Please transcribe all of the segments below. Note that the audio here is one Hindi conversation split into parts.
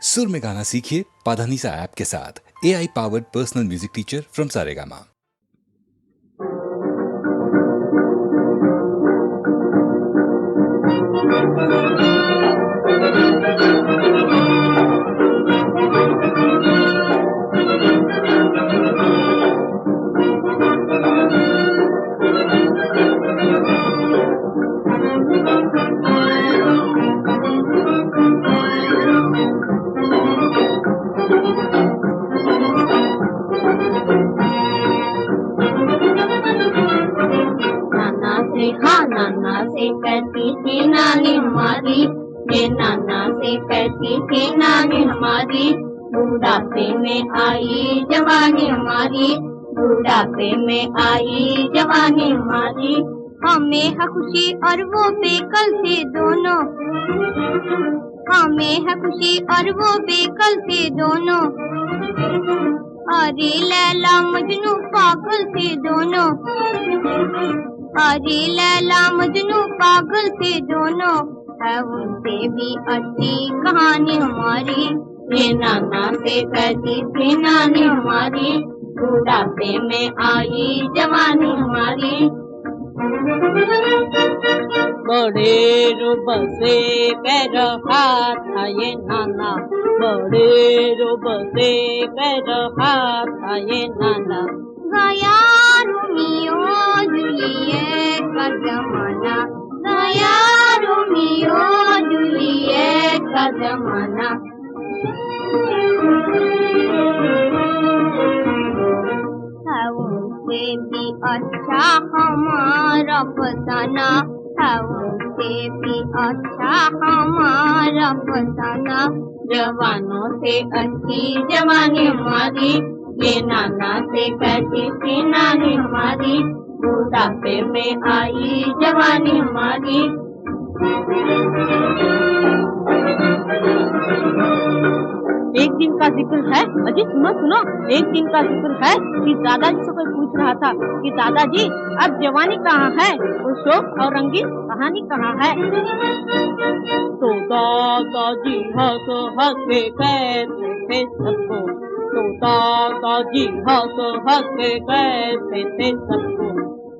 सुर में गाना सीखिए पाधानीसा ऐप के साथ। AI powered personal music teacher from Saregama. नाना से कहती थी नानी हमारी, ये नाना से कहती थी नानी हमारी, बुढ़ापे में आई जवानी हमारी, बुढ़ापे में आई जवानी हमारी। हमें है खुशी और वो बेकल थे दोनों, हमें है खुशी और वो बेकल थे दोनों। अरे लैला मजनू पागल थे दोनों, अरे लैला मजनू पागल थे दोनों। है उनसे भी अच्छी कहानी हमारी, ये नाना से कहती थी नानी हमारी, बुढ़ापे में आई जवानी हमारी। बड़े रूप से कह रहा था ये नाना, बड़े रूप से कह रहा था ये नाना। गया रोमियो जूलियट का जमाना, गया रोमियो जूलियट का जमाना। है उनसे भी अच्छा हमारा फसाना, है उनसे भी अच्छा हमारा फसाना। जवानों से अच्छी जवानी हमारी, ये नाना से कहती थी नानी हमारी, बुढ़ापे में आई जवानी हमारी। एक दिन का जिक्र है, अजी सुनो सुनो, एक दिन का जिक्र है कि दादाजी से कोई पूछ रहा था कि दादाजी अब जवानी कहाँ है और शोक और रंगीन कहानी कहाँ है। तो दादाजी हंस हंस के कहते थे सबको, तो दादाजी हंस हंस के कहते थे सबको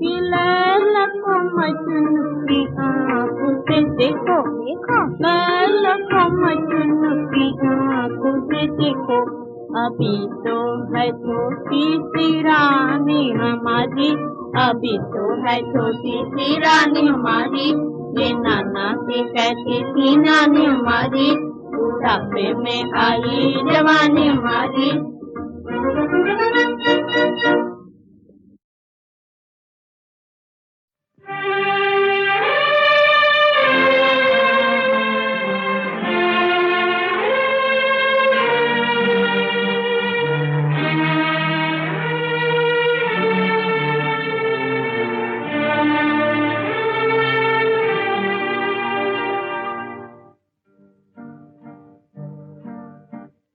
कि लैला को मजनू की आँखों से देखो, देखो लैला को मजनू की आँखों से देखो। अभी तो है छोटी सी रानी हमारी, अभी तो है छोटी सी रानी हमारी, ये नाना से कहती थी नानी हमारी, बुढ़ापे में आई जवानी हमारी।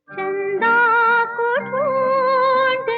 चंदा को ढूंढ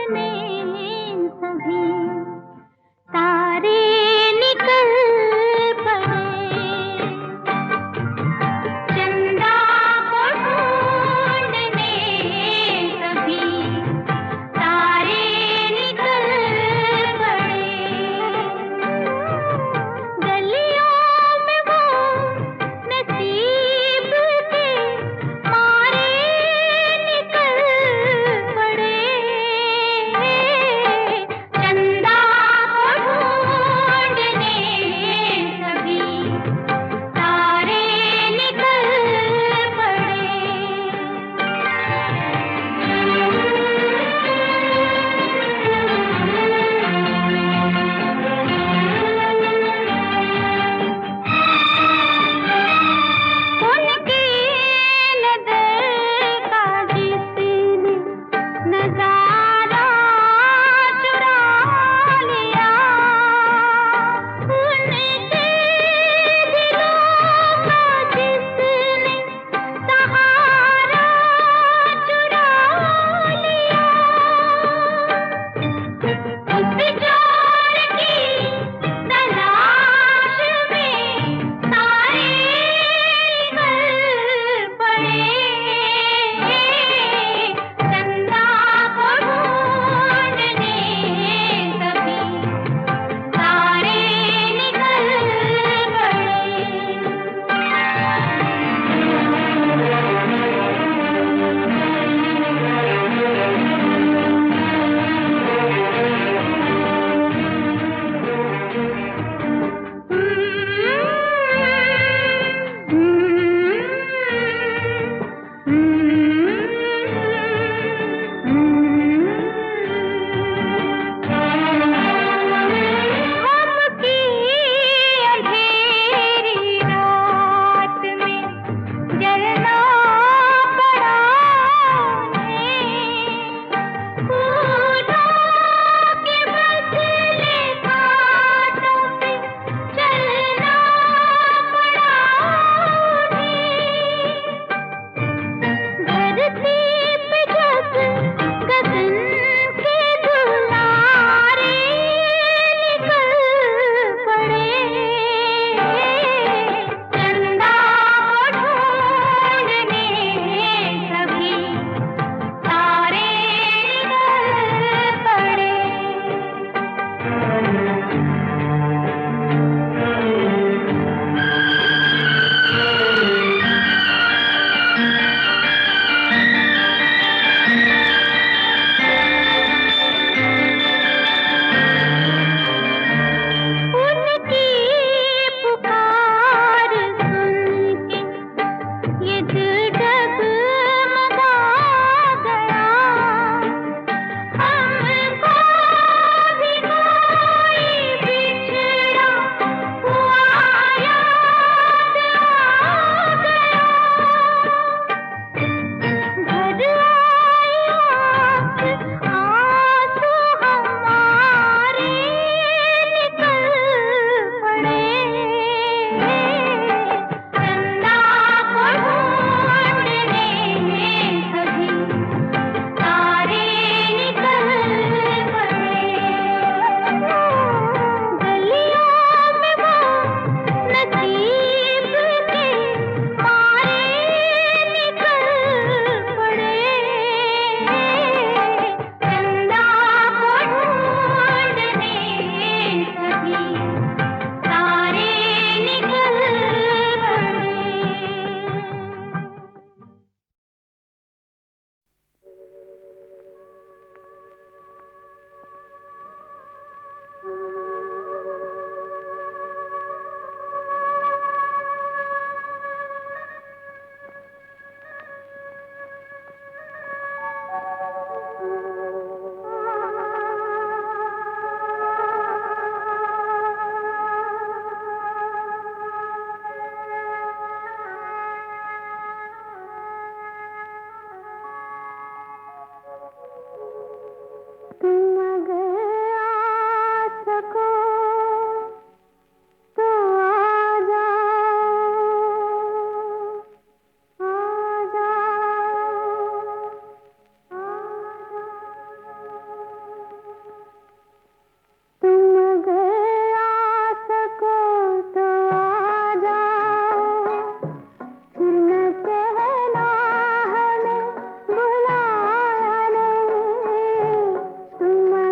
तुम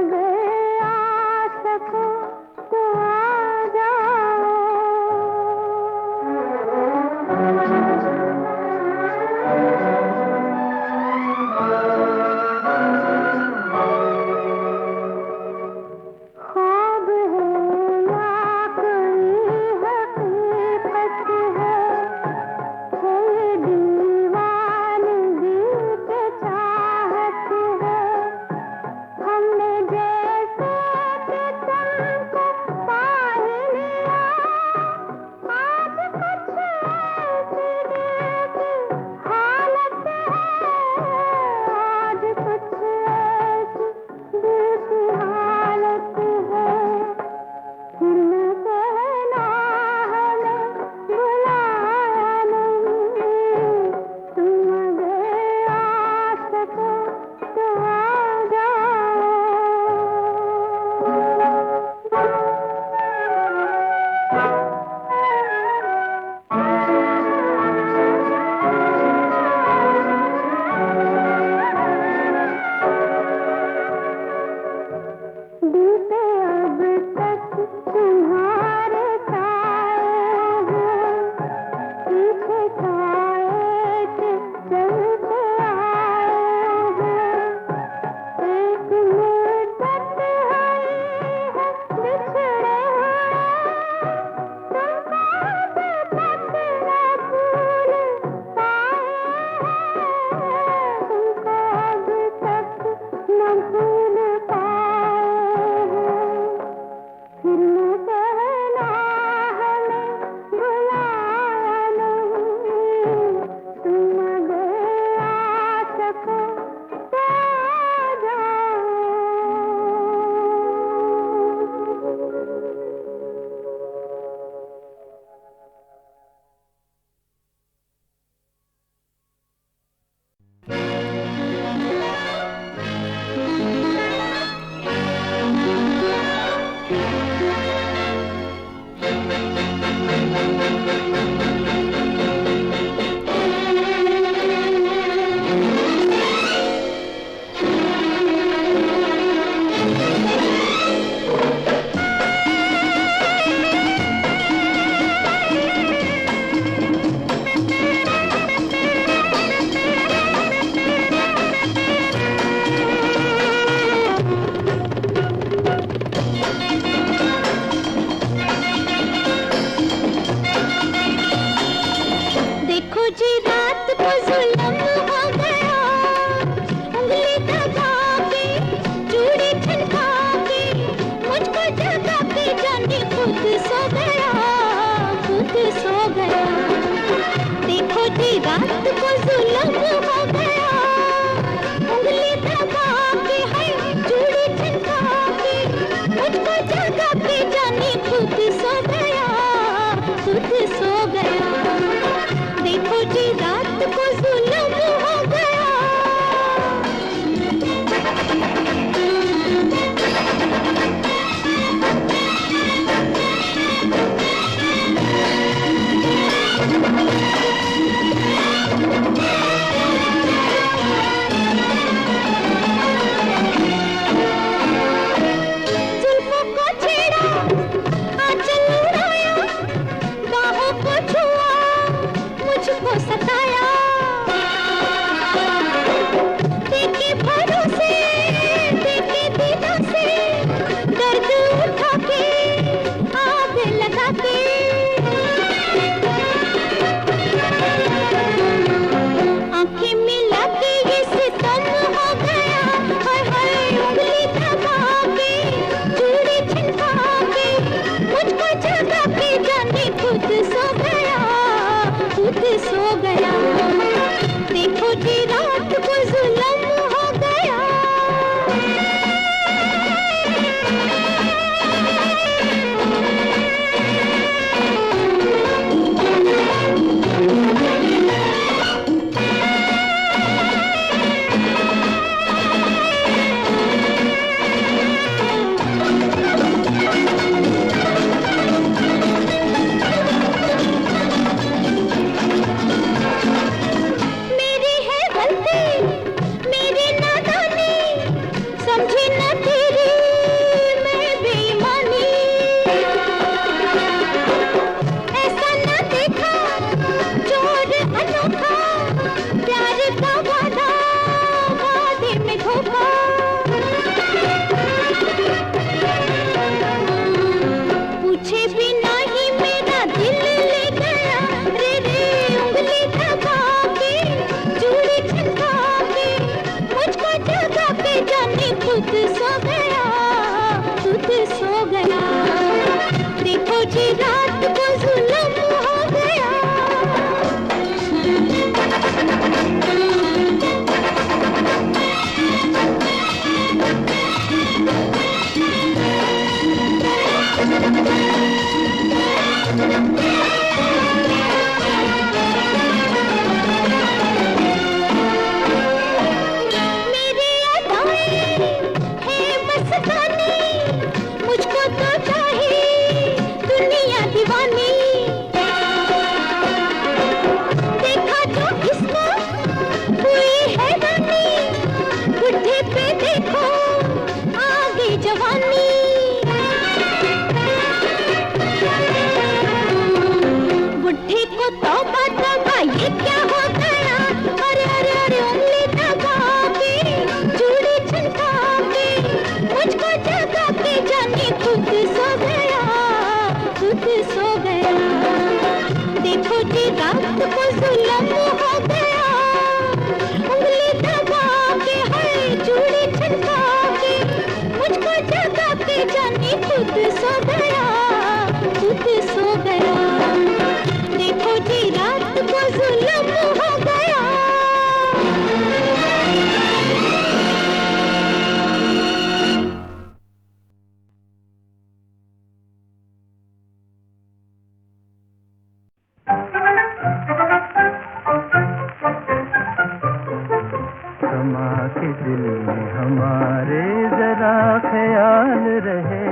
समा के दिल में हमारे जरा ख्याल रहे,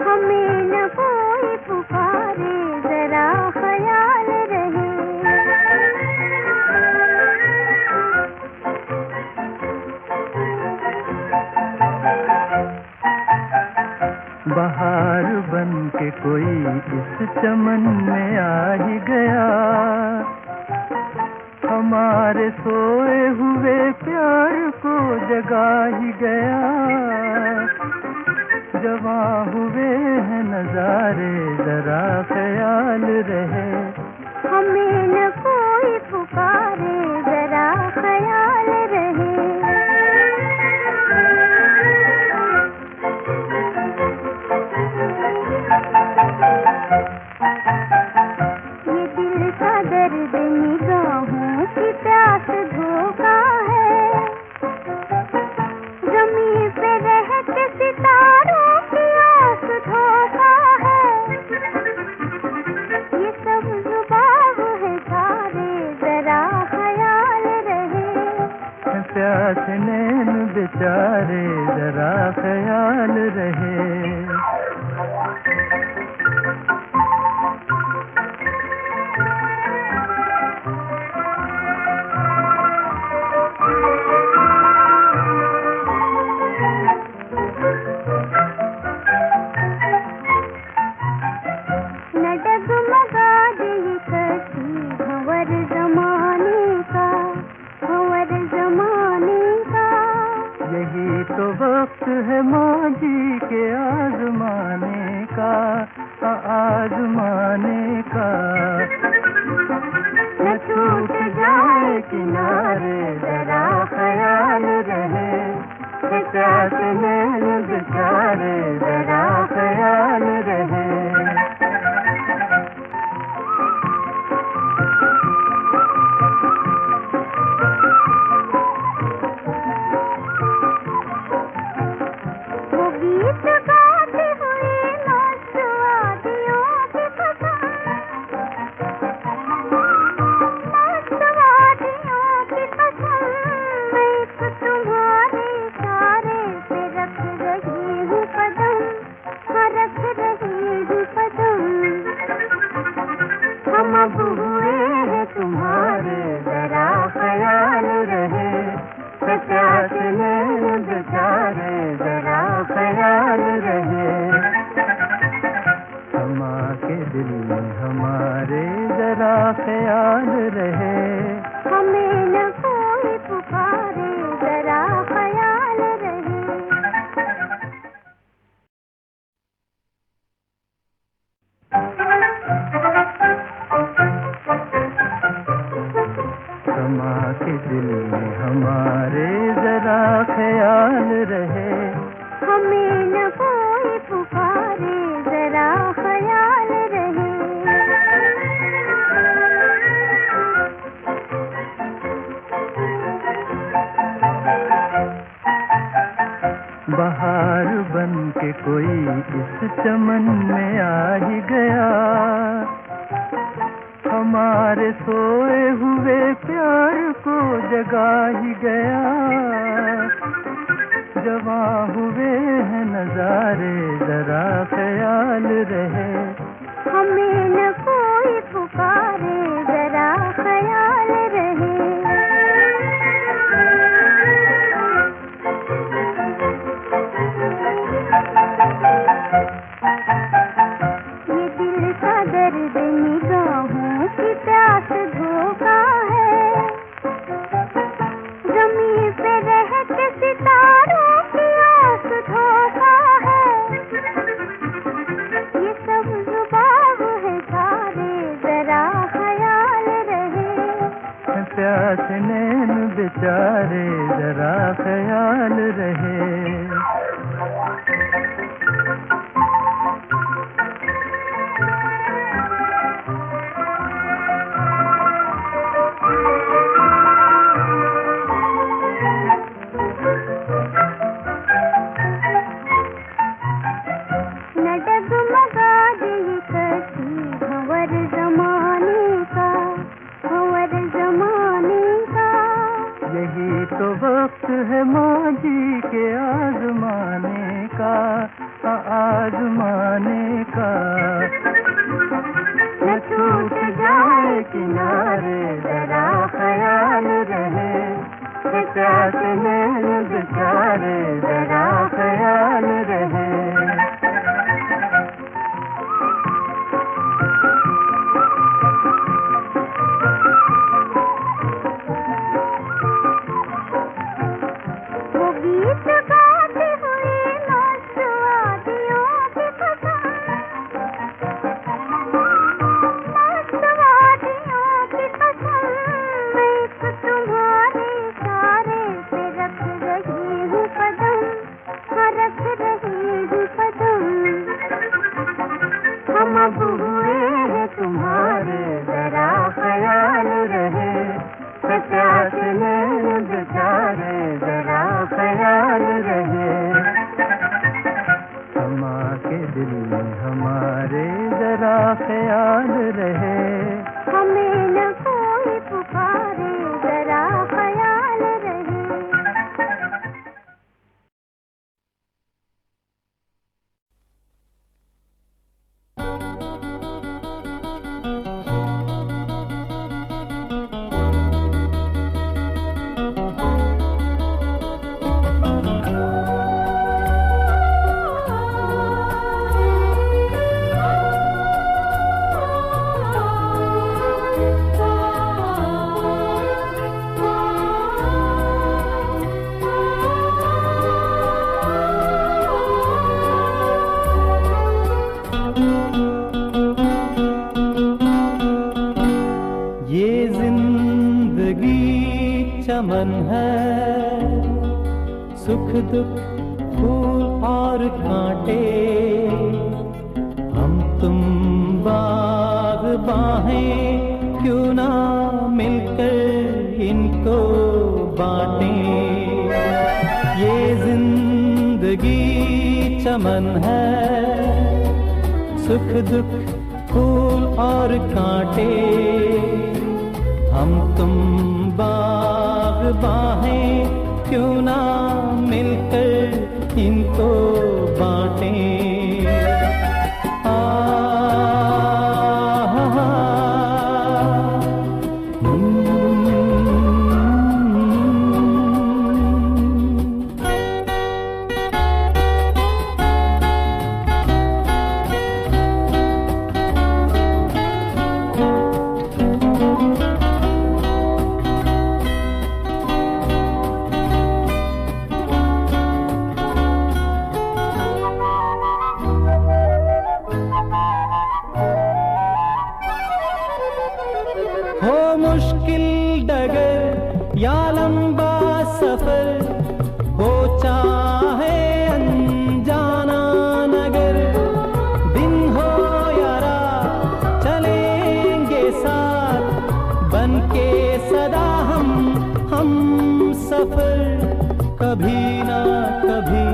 हमें न कोई पुकारे जरा ख्याल रहे। बहार बन के कोई इस चमन में आ ही गया, हमारे सोए हुए प्यार को जगा ही गया। जवां हुए हैं नजारे जरा ख्याल रहे, हमें न कोई पुकारे जरा ख्याल रहे। ये दिल का दर्द निगाहों की प्यास धोखा है, ज़मीं पे रहते सितारों की आस धोखा है। ये सब जुबाब है सारे जरा ख्याल रहे, प्यास नैन बेचारे जरा ख्याल रहे। न डगमगा दे कसी भंवर ज़माने का, भंवर ज़माने का। यही तो वक्त है माजी के आजमाने का, आजमाने का। न टूट जाए किनारे जरा ख्याल रहे, प्यास नैन बेचारे जरा ख्याल रहे। वो गीत गाते हुए मस्त वादियों की कसम, मस्त वादियों की कसम। मैं तो तुम्हारे इशारे पे रख रही हूँ कदम, हाँ रख रही हूँ कदम। हम अब हुए हैं तुम्हारे जरा ख्याल रहे, प्यास नैन बेचारे जरा ख्याल रहे। समा के दिल में हमारे जरा ख्याल रहे, हमें न कोई पुकारे जरा ख्याल रहे। समा के दिल में हमारे जरा ख्याल रहे, हमें न कोई पुकारे जरा ख्याल रहे। बहार बन के कोई इस चमन में आ ही गया, हमारे सोए हुए प्यार को जगा ही गया। जवां हुए हैं नजारे जरा ख्याल रहे, हमें न कोई पुकारे जरा ख्याल रहे। ये दिल का दर्द निगाहों की प्यास धोखा है, ज़मीं पे रहते सितारों की आस धोखा है। ये सब जुबाब है सारे जरा ख्याल रहे, प्यास नैन बेचारे जरा ख्याल रहे। तो वक्त है माजी के आजमाने का, आजमाने का। न छूट जाए किनारे जरा ख्याल रहे, प्यास नैन बेचारे जरा ख्याल रहे। तुम्हारे जरा ख्याल रहे, प्यास नैन बेचारे जरा ख्याल रहे। समा के दिल में हमारे जरा ख्याल रहे, हमें न कोई पुकारे जरा ख्याल रहे। चमन है, सुख दुख फूल और कांटे, हम तुम बाग़बां हैं, क्यों ना मिलकर इनको बांटें। ये जिंदगी चमन है, सुख दुख फूल और कांटे, हम तुम बाग़बां हैं, क्यों ना मिलकर इनको बांटें। हो मुश्किल डगर या लंबा सफर, हो चाहे अनजाना नगर, दिन हो या रात चलेंगे साथ, बन के सदा हम सफर। कभी ना कभी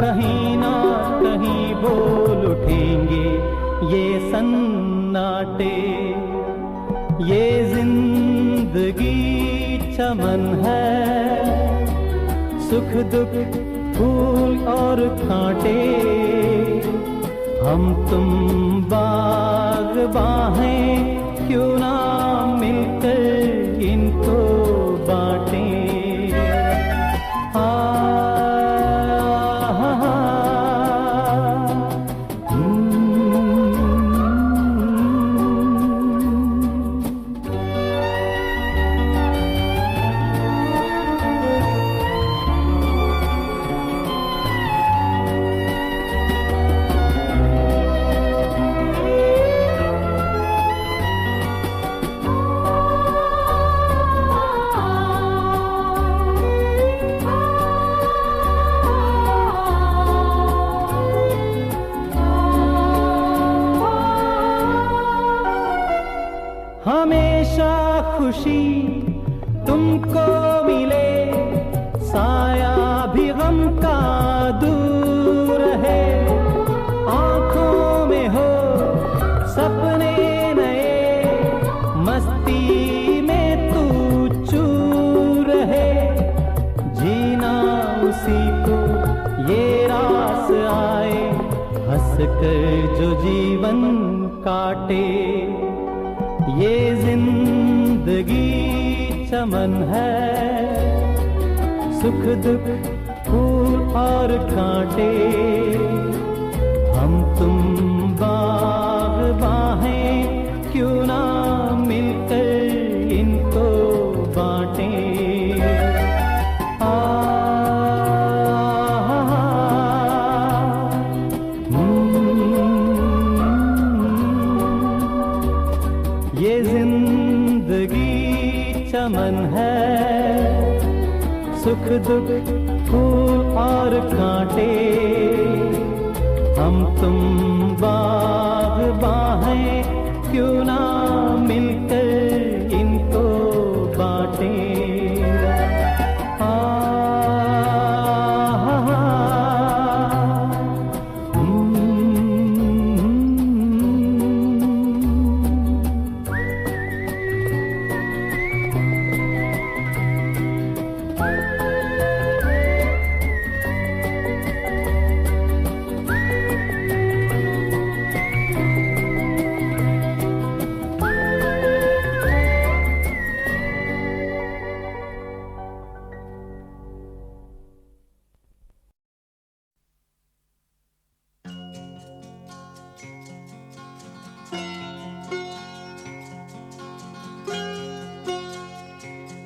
कहीं ना कहीं बोल उठेंगे ये सन्नाटे। ये जिंदगी चमन है, सुख दुख फूल और कांटे, हम तुम बाग़बां हैं, क्यों ना मिलकर इनको बांटें। कर जो जीवन काटे, ये जिंदगी चमन है, सुख दुख फूल और कांटे, हम तुम बाग़बां हैं, क्यों ना मिलकर इनको बांटें। ये जिंदगी चमन है, सुख दुख फूल और कांटे, हम तुम बाग़बां हैं, क्यों ना मिलकर इनको बांटें।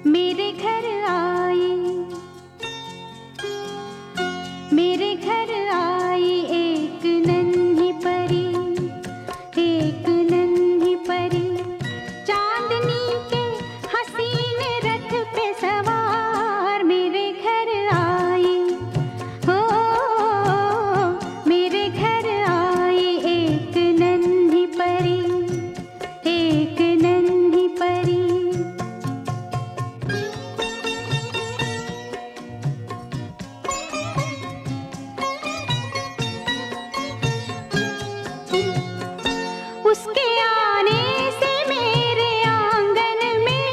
मेरे घर आई, मेरे घर आई एक नन्ही परी, एक नन्ही परी, चांदनी के हसीन रथ पे सवार। मेरे घर आई, हो मेरे घर आई एक नन्ही परी, एक नन्ही परी। उसके आने से मेरे आंगन में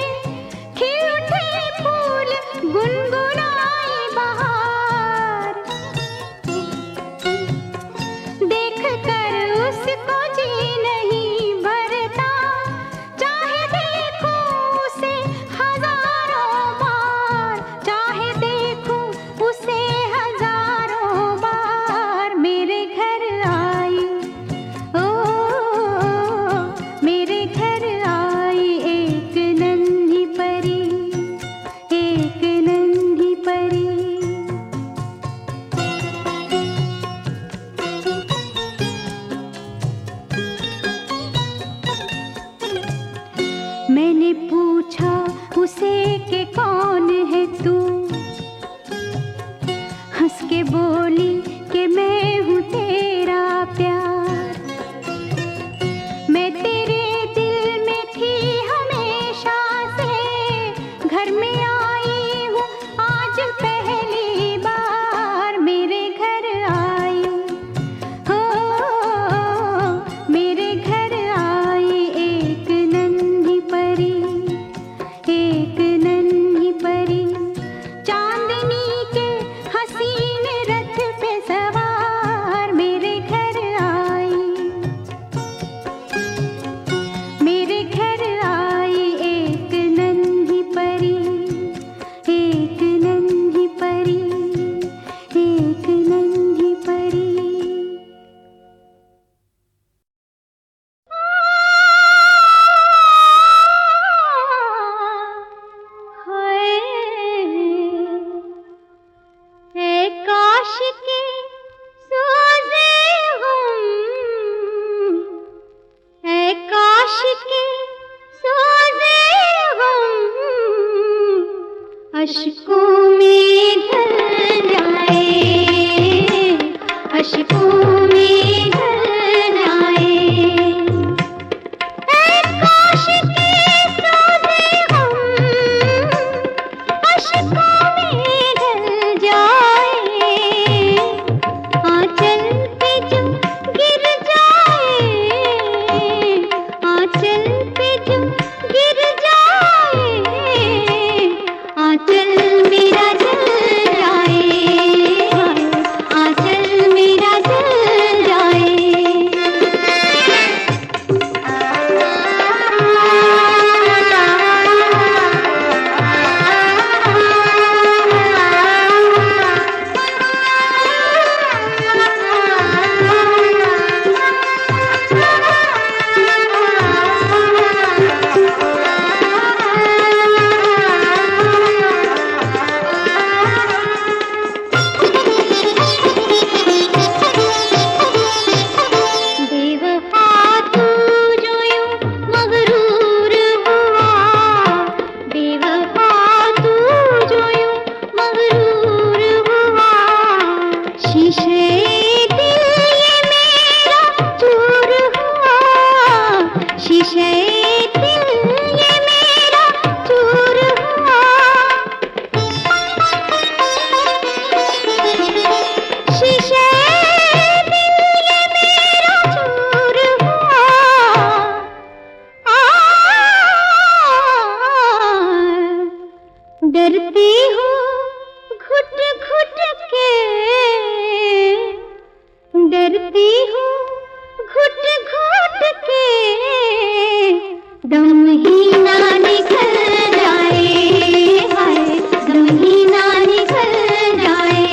खिल उठे फूल, गुनगुनाई बहार। देख कर उसको जी नहीं भरता, चाहे देखूं उसे हजारों बार, चाहे देखूं उसे हजारों बार। मेरे घर आई, ओ मेरे घर आई एक नन्ही परी, एक नन्ही परी। मैंने पूछा उसे कि कौन है तू, हंस के बोली कि मैं हूँ तेरा प्यार। मैं तेरे दिल में थी हमेशा से, घर में आई हूँ आज पहली बार। मेरे घर आई, हो मेरे घर आई एक नन्ही परी, एक नन्ही परी, चांदनी के हसीन रथ पे सवार। मेरे घर आई, मेरे घर आई एक नन्ही परी, एक नन्ही परी, एक नन्ही परी। हाय काश के सोजे हम, है काश के सोजे हम, अश्कों में ढल जाए, अश्कों में ढल जाए। है काश के सोजे हम, अश्कों में ढल जाए, आंचल पे जो गिर जाए, आंचल पे जो गिर जाए, आंचल मेरा जल जाए, आंचल मेरा जल जाए। हूँ घुट घुट के, डरती हूँ घुट घुट के, दम ही ना निकल जाए, हाय दम ही ना निकल जाए।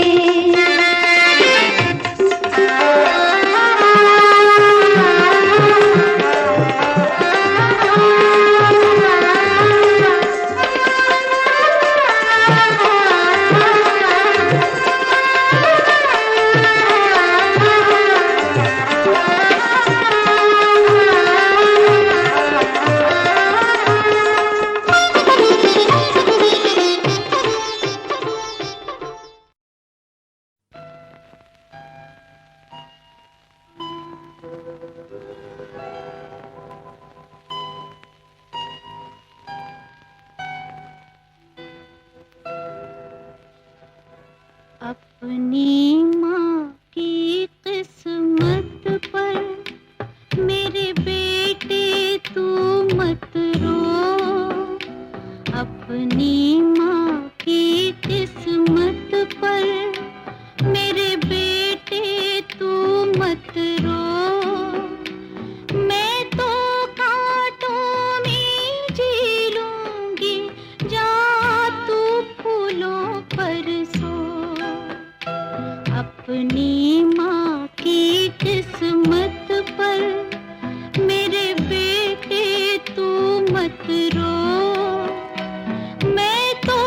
अपनी माँ की किस्मत पर मेरे बेटे तू मत रो, अपनी माँ की किस्मत पर मेरे बेटे तू मत रो। मैं तो कांटों में जी लूंगी, जा तू फूलों पर सो। अपनी माँ की किस्मत पर मेरे बेटे तू मत रो। मैं तो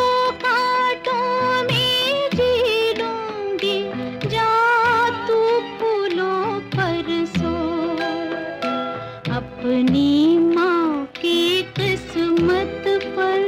कांटों में जी लूंगी, जा तू फूलों पर सो। अपनी माँ की किस्मत पर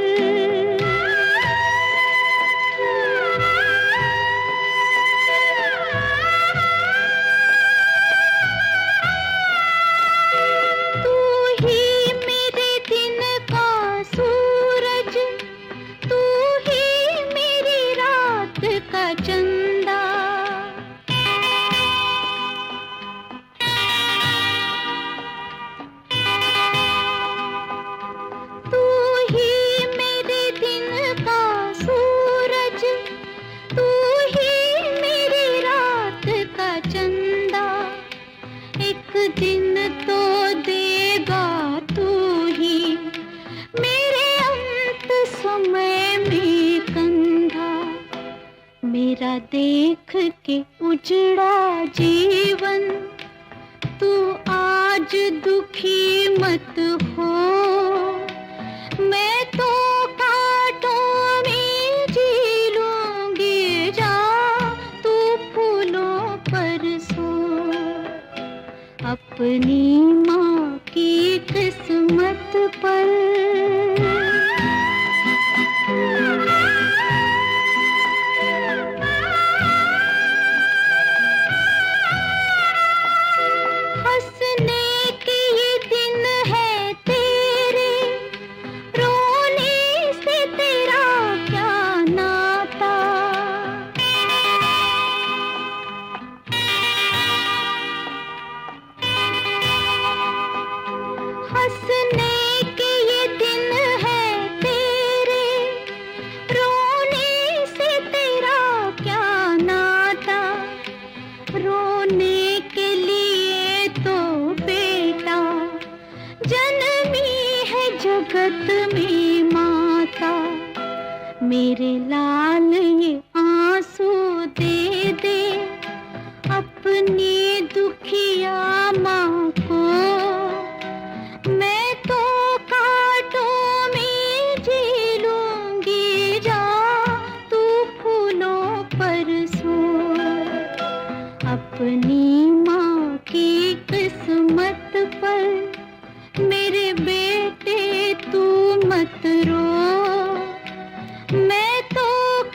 दिन तो देगा तू ही मेरे अंत समय में कंधा। मेरा देख के उजड़ा जीवन तू आज दुखी मत हो। मैं तो कांटों में जी लूंगी, जा तू फूलों पर सो। अपनी माँ की किस्मत पर हंसने के ये दिन है तेरे, रोने से तेरा क्या नाता। हंसने के ये दिन है तेरे, रोने से तेरा क्या नाता। रोने के लिए तो बेटा जन्मी है जगत में माता। मेरे लाल ये आंसू दे दे अपनी दुखिया माँ को। मैं तो कांटों में जी लूंगी, जा तू फूलों पर सो। अपनी माँ की किस्मत पर मेरे बेटे तू मत रो। मैं तो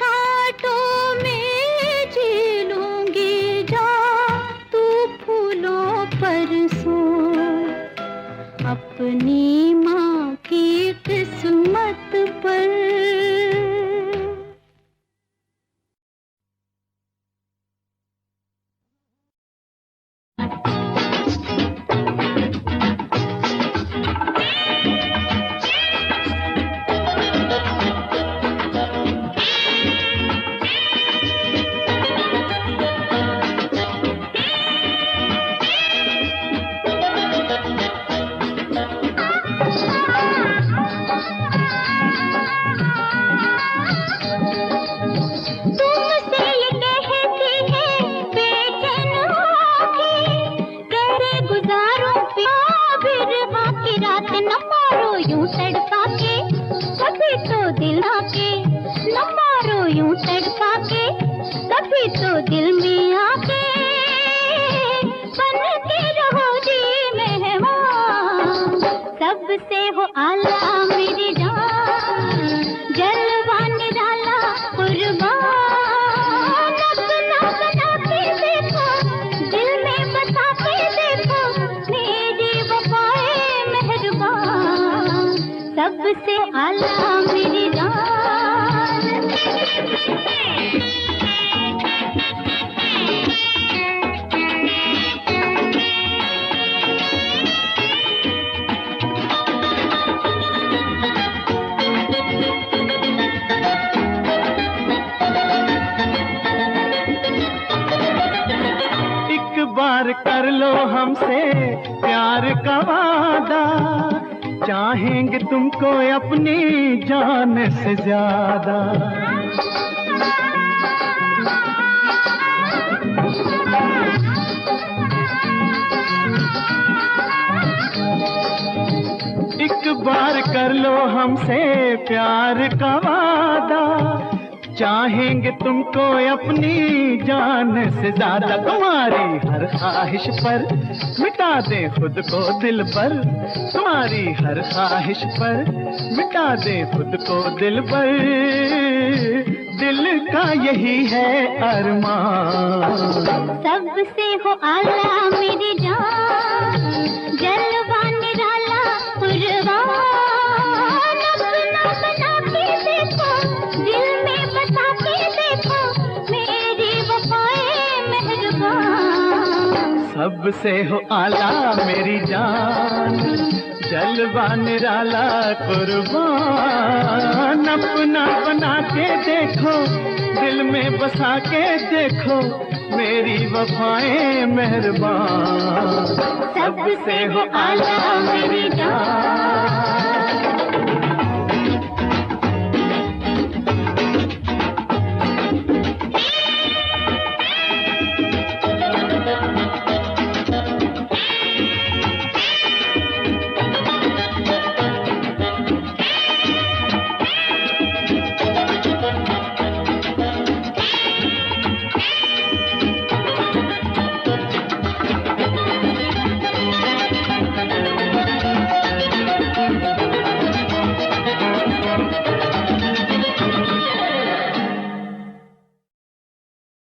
कांटों में जी लूंगी, जा तू फूलों पर सो। कभी तो दिल में आके बन के रहो जी मेहमान, सबसे हो आला मेरी जान, जलवा निराला कुर्बान, अपना बना के देखो, दिल में बसा के देखो, मेरी वफाए मेहरबान, सबसे आला मेरी जान। बार कर लो हमसे प्यार का वादा, चाहेंगे तुमको अपनी जान से ज्यादा। एक बार कर लो हमसे प्यार का वादा, चाहेंगे तुमको अपनी जान से ज्यादा। तुम्हारी हर ख्वाहिश पर मिटा दे खुद को दिल पर, तुम्हारी हर ख्वाहिश पर मिटा दे खुद को दिल पर, दिल का यही है अरमान, सबसे हो आला मेरी जान, जलवा निराला कुर्बान, अपना बना के देखो, दिल में बसा के देखो, मेरी वफाए मेहरबान, सबसे हो आला मेरी जान, जलवा निराला कुर्बान, अपना बना के देखो, दिल में बसा के देखो, मेरी वफाएं मेहरबान, सबसे हो आला मेरी जान।